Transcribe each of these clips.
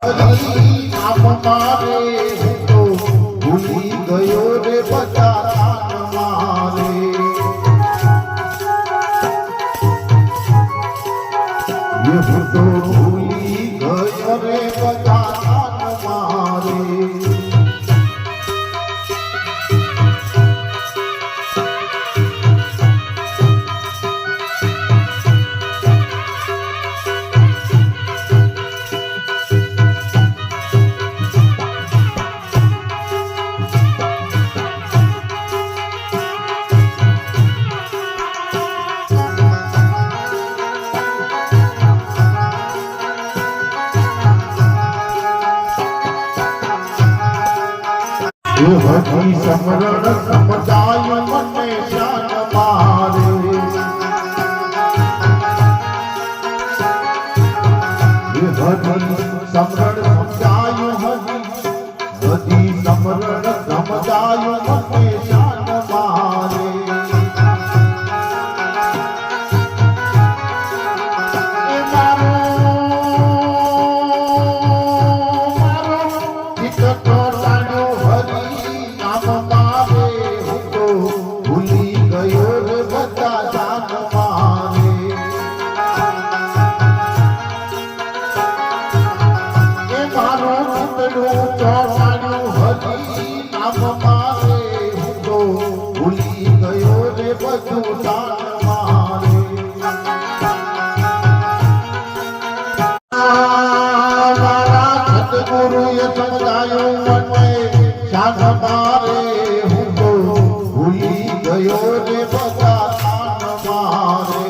આપ મારે તો ભૂલી ગયો રે બધા મારે હું તો ભૂલી ગયો રે બધા મારે હજી સમરણ સમજાય મને શાન મારે હજી સમરણ સમજાય હજી સમરણ સમજાય મને શાન મારે ગુરુએ સમજાયું મને શાન મારે હું તો ભૂલી ગયો રે બધા શાન મારે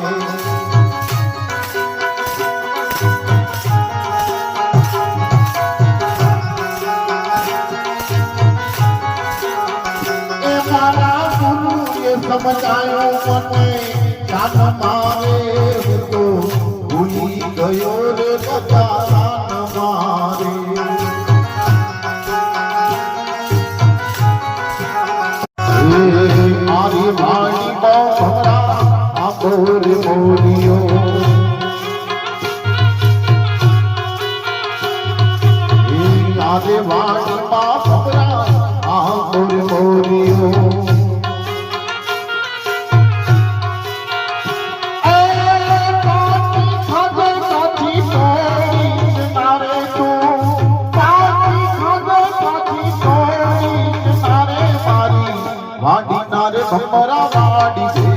એ મારા ગુરુએ સમજાયું મને શાન મારે હું તો ભૂલી ગયો રે બધા શાન મારે મારી વાણી ભમરા આંબોર મોરિયો મારે વાણી ભમરા આંબોર મોરિયો વાડી નારે ભમરા વાડી